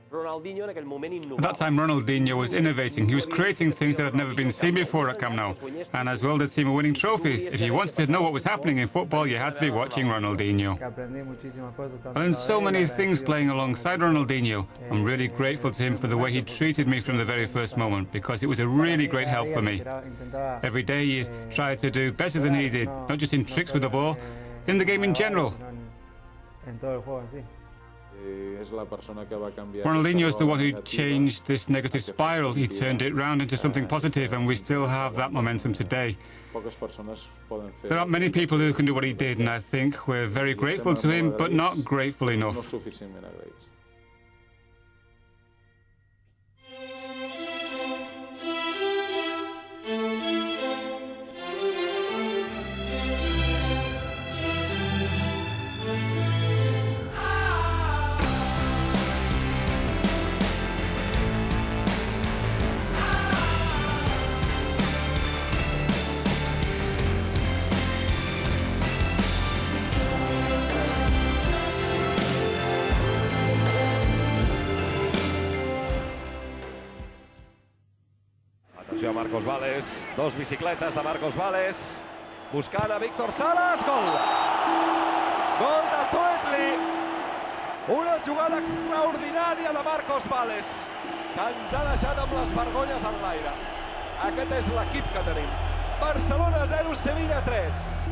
At that time, Ronaldinho was innovating. He was creating things that had never been seen before at Camp Nou. And as well, the team were winning trophies. If you wanted to know what was happening in football, you had to be watching Ronaldinho. I learned so many things playing alongside Ronaldinho. I'm really grateful to him for the way he treated me from the very first moment, because it was a really great help for me. Every day he tried to do better than he did, not just in tricks with the ball, in the game in general. Ronaldinho is the one who changed this negative spiral. He turned it round into something positive, and we still have that momentum today. There aren't many people who can do what he did, and I think we're very grateful to him, but not grateful enough. Atenció a Marcos Vales, dos bicicletes de Marcos Vales, buscant a Víctor Salas, gol! Gol de Tuetli! Una jugada extraordinària de Marcos Vales, que ens ha deixat amb les vergonyes en l'aire. Aquest és l'equip que tenim. Barcelona 0, Sevilla 3.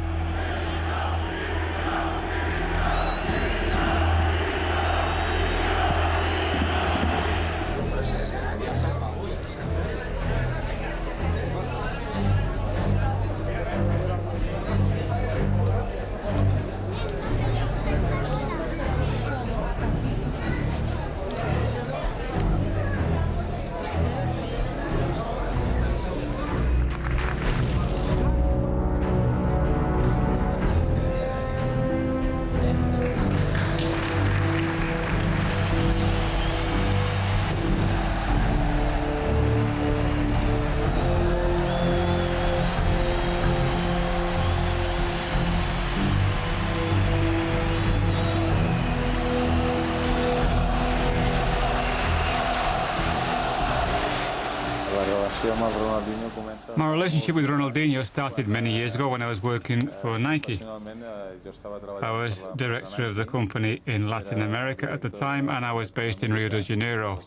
My relationship with Ronaldinho started many years ago when I was working for Nike. I was director of the company in Latin America at the time, and I was based in Rio de Janeiro.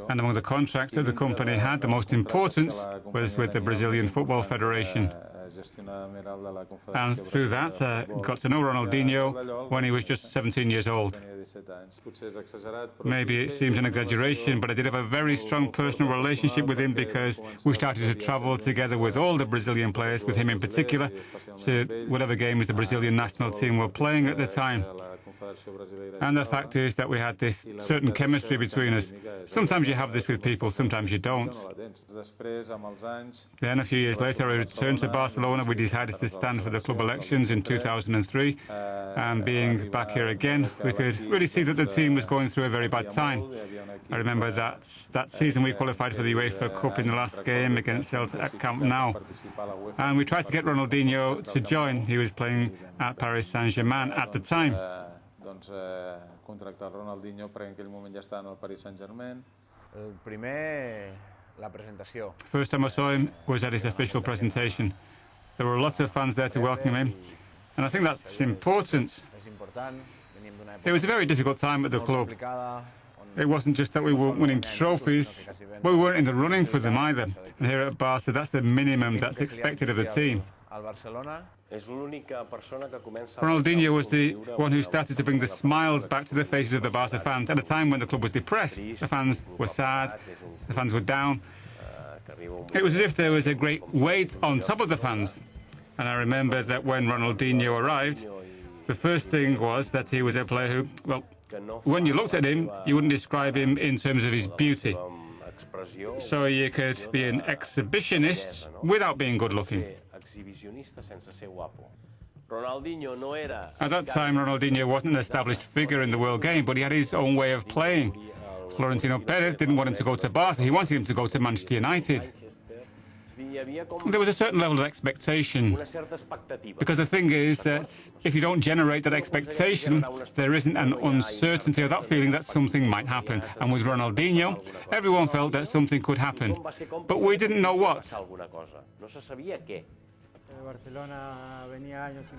And among the contracts that the company had, the most important was with the Brazilian Football Federation. And through that, I got to know Ronaldinho when he was just 17 years old. Maybe it seems an exaggeration, but I did have a very strong personal relationship with him because we started to travel together with all the Brazilian players, with him in particular, to whatever games the Brazilian national team were playing at the time. And the fact is that we had this certain chemistry between us. Sometimes you have this with people, sometimes you don't. Then a few years later I returned to Barcelona. We decided to stand for the club elections in 2003. And being back here again, we could really see that the team was going through a very bad time. I remember that season we qualified for the UEFA Cup in the last game against Celtic at Camp Nou. And we tried to get Ronaldinho to join. He was playing at Paris Saint-Germain at the time. First time I saw him was at his official presentation. There were lots of fans there to welcome him, and I think that's important. It was a very difficult time at the club. It wasn't just that we weren't winning trophies, but we weren't in the running for them either. And here at Barça, that's the minimum that's expected of the team. Ronaldinho was the one who started to bring the smiles back to the faces of the Barca fans at a time when the club was depressed. The fans were sad, the fans were down. It was as if there was a great weight on top of the fans. And I remember that when Ronaldinho arrived, the first thing was that he was a player who, well, when you looked at him, you wouldn't describe him in terms of his beauty. So you could be an exhibitionist without being good-looking. At that time, Ronaldinho wasn't an established figure in the world game, but he had his own way of playing. Florentino Perez didn't want him to go to Barca, he wanted him to go to Manchester United. there was a certain level of expectation. Because the thing is that if you don't generate that expectation, there isn't an uncertainty or that feeling that something might happen. And with Ronaldinho, everyone felt that something could happen. But we didn't know what.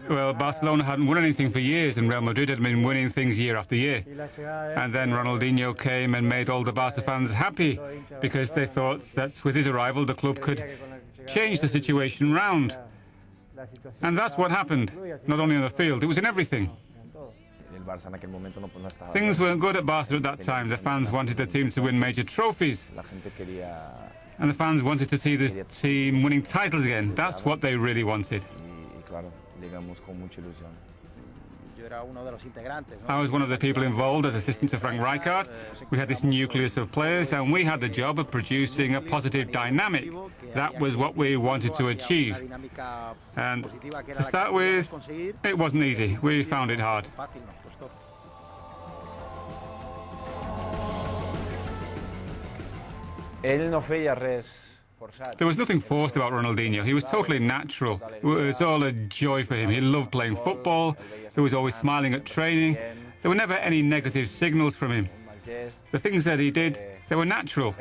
Well, Barcelona hadn't won anything for years, and Real Madrid had been winning things year after year. And then Ronaldinho came and made all the Barca fans happy, because they thought that with his arrival the club could change the situation round. And that's what happened, not only on the field, it was in everything. Things weren't good at Barca at that time. The fans wanted the team to win major trophies. And the fans wanted to see the team winning titles again. That's what they really wanted. I was one of the people involved as assistant to Frank Rijkaard. We had this nucleus of players and we had the job of producing a positive dynamic. That was what we wanted to achieve. And to start with, it wasn't easy. We found it hard. There was nothing forced about Ronaldinho. He was totally natural. It was all a joy for him. He loved playing football. He was always smiling at training. There were never any negative signals from him. The things that he did, they were natural.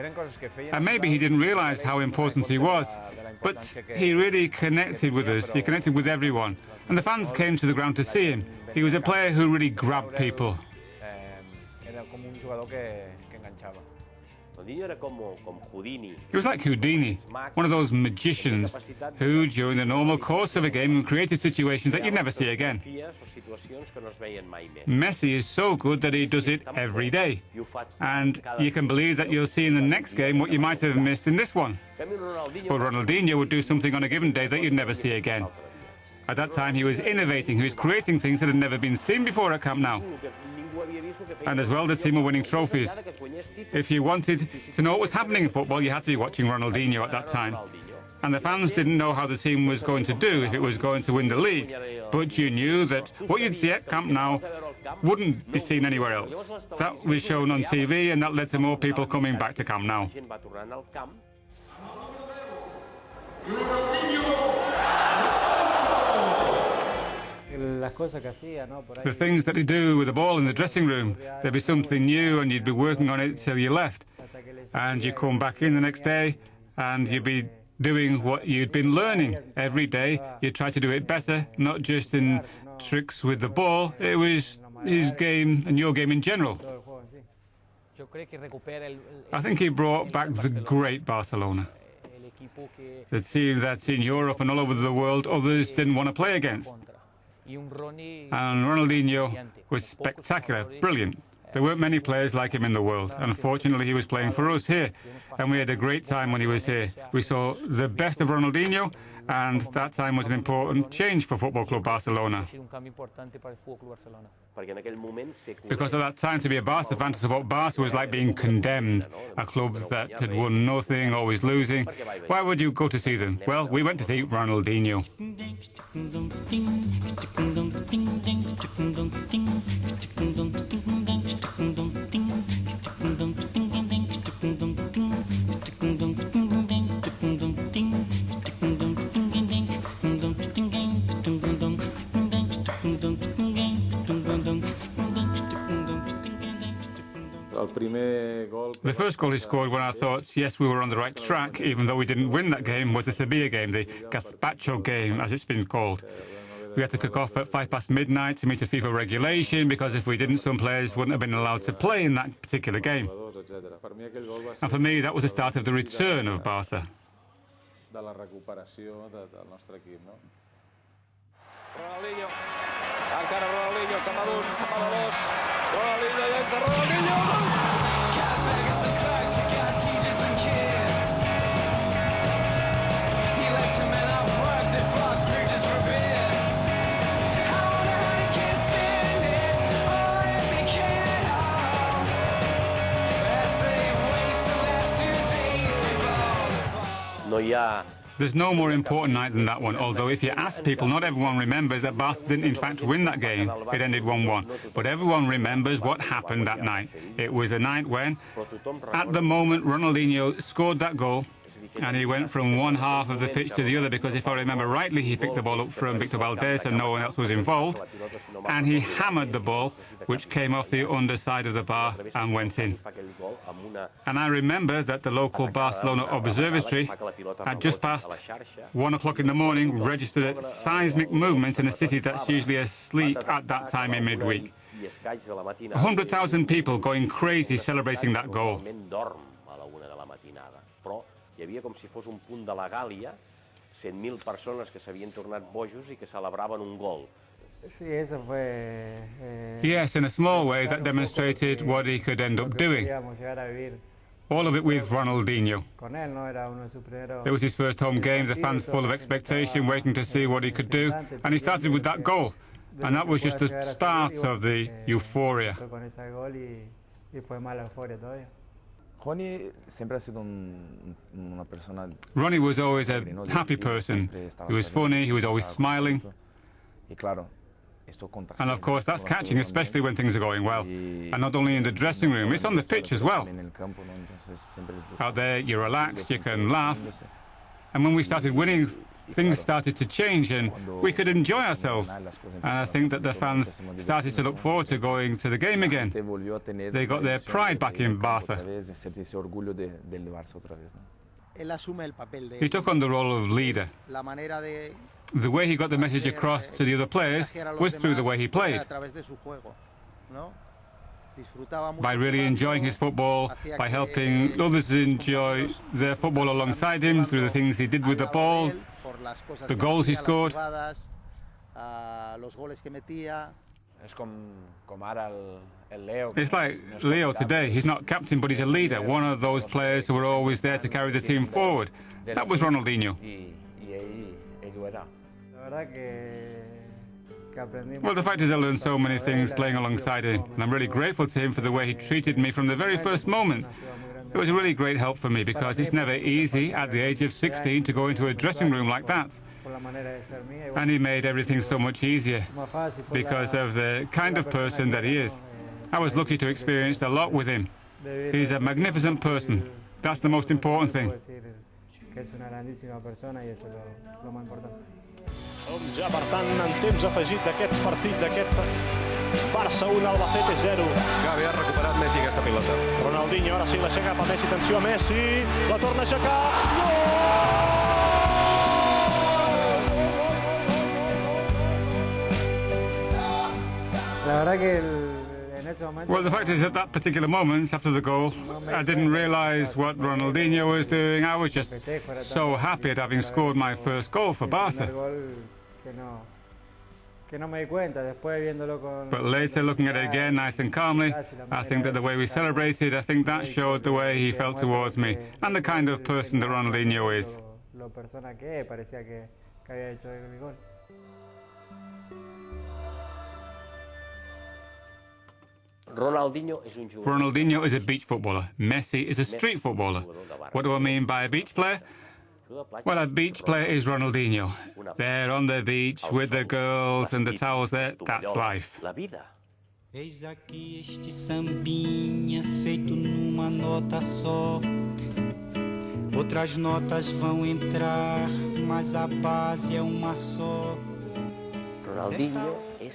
And maybe he didn't realize how important he was, but he really connected with us. He connected with everyone. And the fans came to the ground to see him. He was a player who really grabbed people. He was like Houdini, one of those magicians who, during the normal course of a game, created situations that you'd never see again. Messi is so good that he does it every day. And you can believe that you'll see in the next game what you might have missed in this one. But Ronaldinho would do something on a given day that you'd never see again. At that time, he was innovating, he was creating things that had never been seen before at Camp Nou. And as well, the team were winning trophies. If you wanted to know what was happening in football, you had to be watching Ronaldinho at that time. And the fans didn't know how the team was going to do, if it was going to win the league. But you knew that what you'd see at Camp Nou wouldn't be seen anywhere else. That was shown on TV, and that led to more people coming back to Camp Nou. The things that he'd do with the ball in the dressing room, there'd be something new and you'd be working on it till you left. And you come back in the next day and you'd be doing what you'd been learning. Every day you'd try to do it better, not just in tricks with the ball, it was his game and your game in general. I think he brought back the great Barcelona. The team that's in Europe and all over the world others didn't want to play against. And Ronaldinho was spectacular, brilliant. There weren't many players like him in the world. Unfortunately, he was playing for us here, and we had a great time when he was here. We saw the best of Ronaldinho, and that time was an important change for Football Club Barcelona. Because at that time, to be a Barca fan, to support Barca was like being condemned. A club that had won nothing, always losing. Why would you go to see them? Well, we went to see Ronaldinho. The first goal he scored when I thought, yes, we were on the right track, even though we didn't win that game, was the Sevilla game, the Gazpacho game, as it's been called. We had to kick off at midnight to meet a FIFA regulation, because if we didn't, some players wouldn't have been allowed to play in that particular game. And for me, that was the start of the return of Barca. Ronaldinho, encara Ronaldinho, se'n va d'un, se'n va de dos, Ronaldinho llença, Ronaldinho, no hi ha... There's no more important night than that one, although if you ask people, not everyone remembers that Barca didn't in fact win that game. It ended 1-1. But everyone remembers what happened that night. It was a night when, at the moment Ronaldinho scored that goal, And he went from one half of the pitch to the other because, if I remember rightly, he picked the ball up from Victor Valdés and no one else was involved. And he hammered the ball, which came off the underside of the bar and went in. And I remember that the local Barcelona observatory had just past 1 o'clock in the morning registered a seismic movement in a city that's usually asleep at that time in midweek. 100,000 people going crazy celebrating that goal. Hi havia com si fos un punt de la Gàlia, 100.000 persones que s'havien tornat bojos i que celebraven un gol. Yes, in a small way, that demonstrated what he could end up doing. All of it with Ronaldinho. It was his first home game, the fans full of expectation, waiting to see what he could do, and he started with that goal. And that was just the start of the euphoria. Ronnie was always a happy person. He was funny, he was always smiling. And of course that's catching, especially when things are going well. And not only in the dressing room, it's on the pitch as well. Out there you relax, you can laugh. And when we started winning, things started to change and we could enjoy ourselves. And I think that the fans started to look forward to going to the game again. They got their pride back in Barça. He took on the role of leader. The way he got the message across to the other players was through the way he played. By really enjoying his football, by helping others enjoy their football alongside him, through the things he did with the ball, the goals he scored. It's like Leo today. He's not captain, but he's a leader, one of those players who were always there to carry the team forward. That was Ronaldinho. Well, the fact is I learned so many things playing alongside him, and I'm really grateful to him for the way he treated me from the very first moment. It was a really great help for me because it's never easy at the age of 16 to go into a dressing room like that. And he made everything so much easier because of the kind of person that he is. I was lucky to experience a lot with him. He's a magnificent person. That's the most important thing. Ja, per tant, en temps afegit d'aquest partit, d'aquest Barça 1, Albacete 0. Que ha recuperat Messi aquesta pilota. Ronaldinho, ara sí, l'aixeca cap a Messi, atenció a Messi, la torna a aixecar, Well, the fact is, at that particular moment, after the goal, I didn't realise what Ronaldinho was doing. I was just so happy at having scored my first goal for Barça. But later, looking at it again, nice and calmly, I think that the way we celebrated, I think that showed the way he felt towards me, and the kind of person that Ronaldinho is. Ronaldinho is a beach footballer. Messi is a street footballer. What do I mean by a beach player? Well, a beach player is Ronaldinho. They're on the beach with the girls and the towels there. That's life. Eis aqui este sambinha feito numa nota só. Outras notas vão entrar, mas a base é uma só.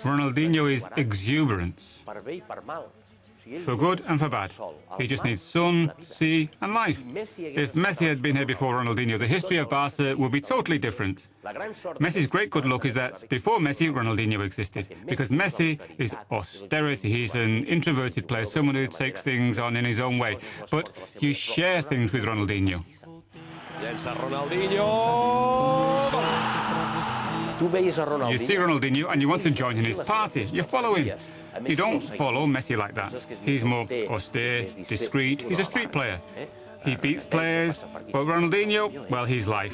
Ronaldinho is exuberance, for good and for bad. He just needs sun, sea and life. If Messi had been here before Ronaldinho, the history of Barca would be totally different. Messi's great good luck is that before Messi, Ronaldinho existed, because Messi is austerity. He's an introverted player, someone who takes things on in his own way. But you share things with Ronaldinho. Llença Ronaldinho! You see Ronaldinho and you want to join in his party. You follow him. You don't follow Messi like that. He's more austere, discreet. He's a street player. He beats players, but Ronaldinho, well, he's life.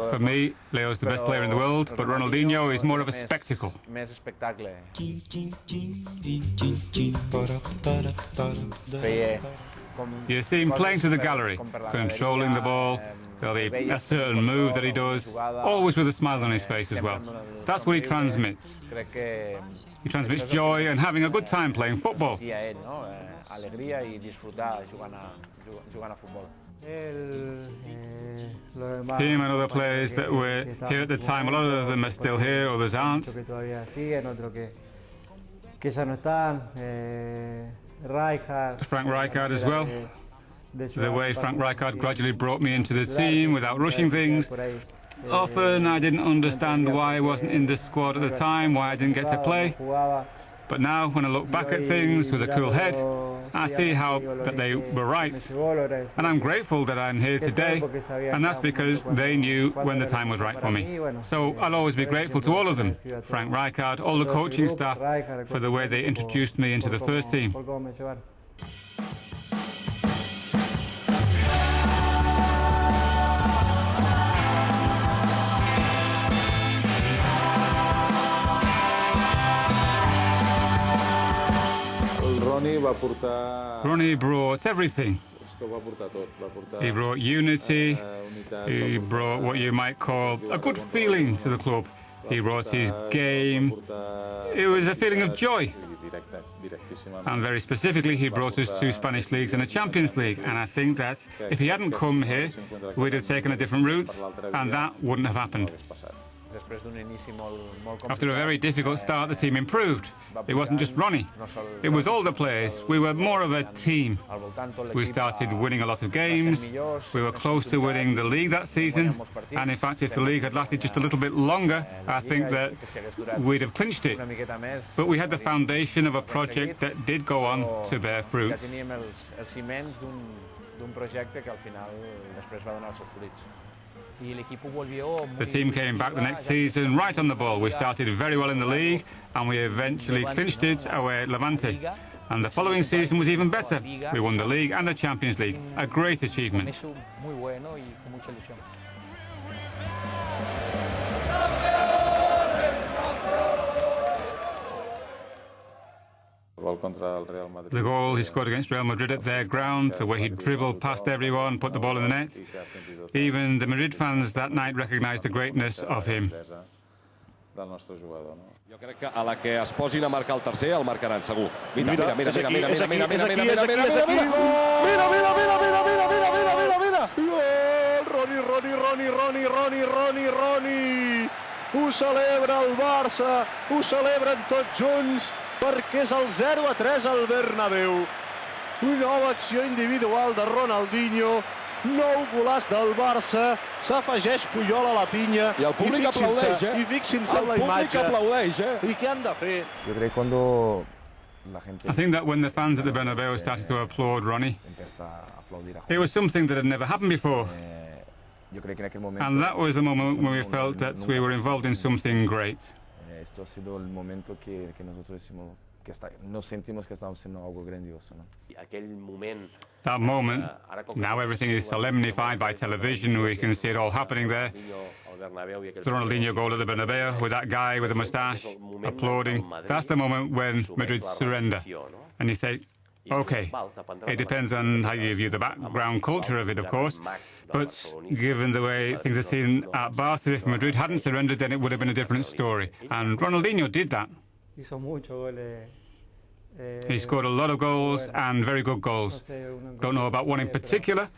For me, Leo's the best player in the world, but Ronaldinho is more of a spectacle. You see him playing to the gallery, controlling the ball. There'll be a certain move that he does, always with a smile on his face as well. That's what he transmits. He transmits joy and having a good time playing football. Him and other players that were here at the time, a lot of them are still here, others aren't. Frank Rijkaard as well. The way Frank Rijkaard gradually brought me into the team without rushing things. Often I didn't understand why I wasn't in the squad at the time, why I didn't get to play. But now, when I look back at things with a cool head, I see that they were right. And I'm grateful that I'm here today, and that's because they knew when the time was right for me. So I'll always be grateful to all of them, Frank Rijkaard, all the coaching staff, for the way they introduced me into the first team. Ronnie brought everything. He brought unity, he brought what you might call a good feeling to the club. He brought his game. It was a feeling of joy. And very specifically, he brought us 2 Spanish leagues and a Champions League. And I think that if he hadn't come here, we'd have taken a different route, and that wouldn't have happened. After a very difficult start, the team improved. It wasn't just Ronnie. It was all the players. We were more of a team. We started winning a lot of games. We were close to winning the league that season. And in fact, if the league had lasted just a little bit longer, I think that we'd have clinched it. But we had the foundation of a project that did go on to bear fruit. The team came back the next season right on the ball. We started very well in the league and we eventually clinched it away at Levante. And the following season was even better. We won the league and the Champions League. A great achievement. The goal he scored against Real Madrid at their ground, the way he dribbled past everyone, put the ball in the net. Even the Madrid fans that night recognized the greatness of him. Jo crec que a la que es posin a marcar el tercer, el marcaran segur. Mira. Ronnie! Ho celebra el Barça, ho celebren tots junts, perquè és el 0-3 al Bernabéu. Una nova acció individual de Ronaldinho, nou golaç del Barça, s'afegeix Puyol a la pinya. I el públic aplaudeix, I fixin-se en la imatge. I què han de fer? Jo crec que I think that when the fans at the Bernabeu started to applaud Ronnie, it was something that had never happened before. And that was the moment when we felt that we were involved in something great. That moment, now everything is solemnified by television, we can see it all happening there. The Ronaldinho goal at the Bernabeu, with that guy with a moustache applauding, that's the moment when Madrid surrender. And you say, OK, it depends on how you view the background culture of it, of course, but given the way things are seen at Barça, if Madrid hadn't surrendered, then it would have been a different story. And Ronaldinho did that. He scored a lot of goals and very good goals. Don't know about one in particular,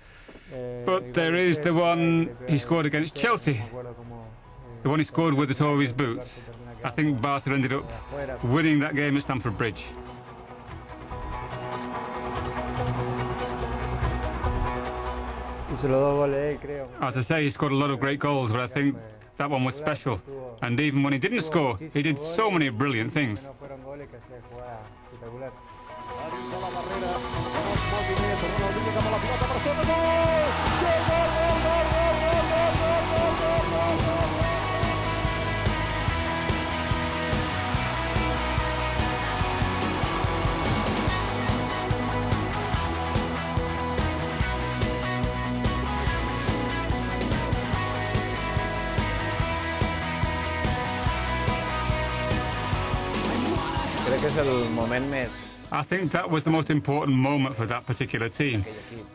but there is the one he scored against Chelsea, the one he scored with the toe of his boots. I think Barca ended up winning that game at Stamford Bridge. As I say, he scored a lot of great goals, but I think that one was special. And even when he didn't score, he did so many brilliant things. Crec que és el moment més I think that was the most important moment for that particular team.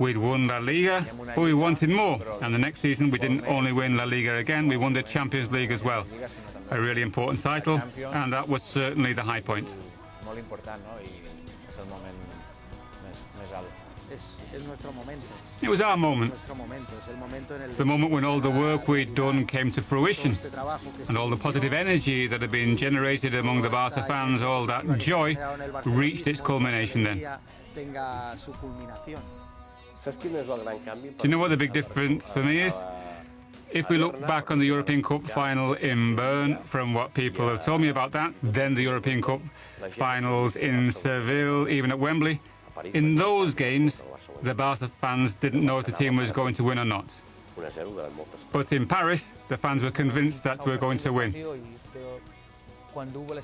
We'd won La Liga, but we wanted more. And the next season, we didn't only win La Liga again, we won the Champions League as well. A really important title, and that was certainly the high point. It was our moment. The moment when all the work we'd done came to fruition, and all the positive energy that had been generated among the Barça fans, all that joy, reached its culmination then. Do you know what the big difference for me is? If we look back on the European Cup final in Bern, from what people have told me about that, then the European Cup finals in Seville, even at Wembley, in those games, the Barça fans didn't know if the team was going to win or not. But in Paris, the fans were convinced that we were going to win. We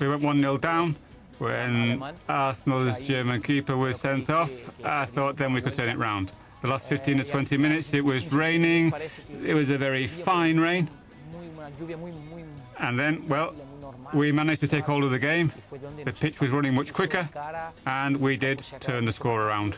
went 1-0 down. When Arsenal's German keeper was sent off, I thought then we could turn it round. The last 15 to 20 minutes, it was raining. It was a very fine rain. And then, well, we managed to take hold of the game. The pitch was running much quicker, and we did turn the score around.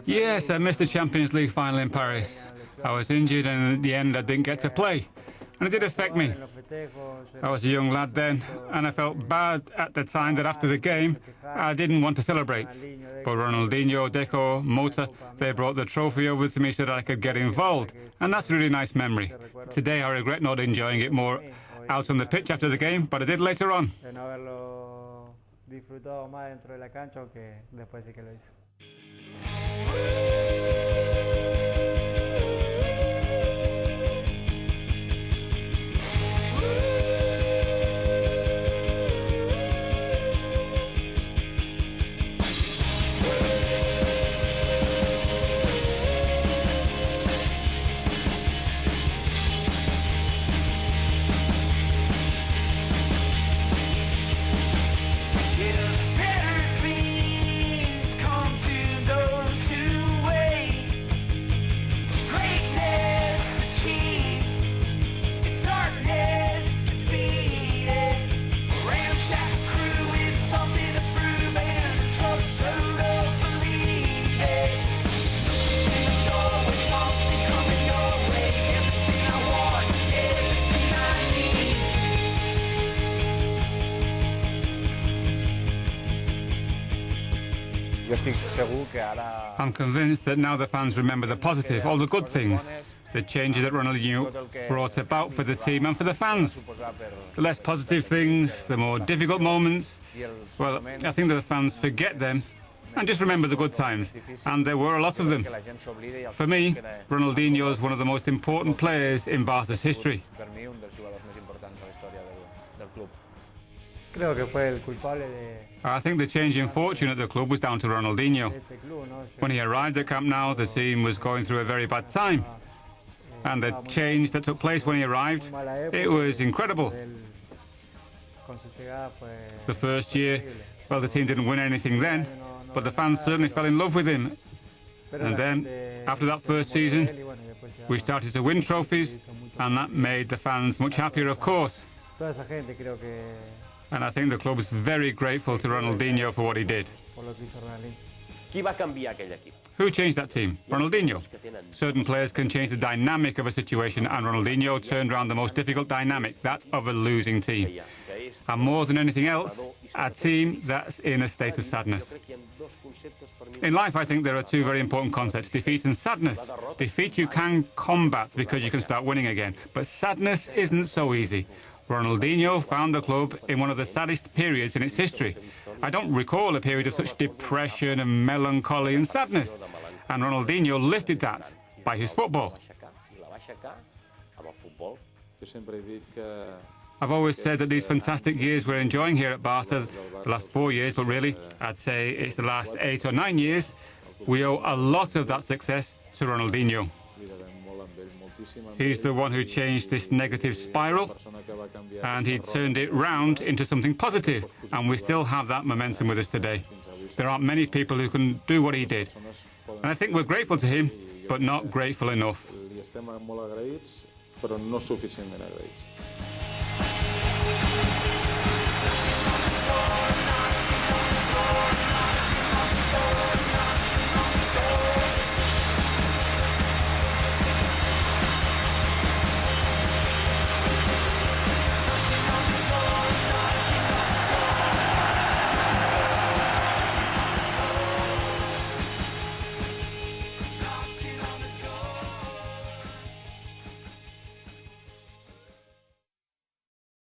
Yes, I missed the Champions League final in Paris. I was injured and at the end I didn't get to play. And it did affect me. I was a young lad then, and I felt bad at the time that after the game, I didn't want to celebrate. But Ronaldinho, Deco, Mota, they brought the trophy over to me so that I could get involved. And that's a really nice memory. Today I regret not enjoying it more out on the pitch after the game, but I did later on. Disfrutado más dentro de la cancha que después de que lo hizo. I'm convinced that now the fans remember the positive, all the good things, the changes that Ronaldinho brought about for the team and for the fans. The less positive things, the more difficult moments, well, I think that the fans forget them and just remember the good times. And there were a lot of them. For me, Ronaldinho is one of the most important players in Barca's history. I think the change in fortune at the club was down to Ronaldinho. When he arrived at Camp Nou, the team was going through a very bad time. And the change that took place when he arrived, it was incredible. The first year, well, the team didn't win anything then, but the fans certainly fell in love with him. And then, after that first season, we started to win trophies, and that made the fans much happier, of course. And I think the club is very grateful to Ronaldinho for what he did. Who changed that team? Ronaldinho. Certain players can change the dynamic of a situation, and Ronaldinho turned around the most difficult dynamic, that of a losing team. And more than anything else, a team that's in a state of sadness. In life, I think there are two very important concepts, defeat and sadness. Defeat you can combat because you can start winning again, but sadness isn't so easy. Ronaldinho found the club in one of the saddest periods in its history. I don't recall a period of such depression and melancholy and sadness. And Ronaldinho lifted that by his football. I've always said that these fantastic years we're enjoying here at Barca, the last 4 years, but really, I'd say it's the last 8 or 9 years, we owe a lot of that success to Ronaldinho. He's the one who changed this negative spiral, and he turned it round into something positive, and we still have that momentum with us today. There aren't many people who can do what he did, and I think we're grateful to him, but not grateful enough. Li estem molt agraïts, però no suficientment agraïts.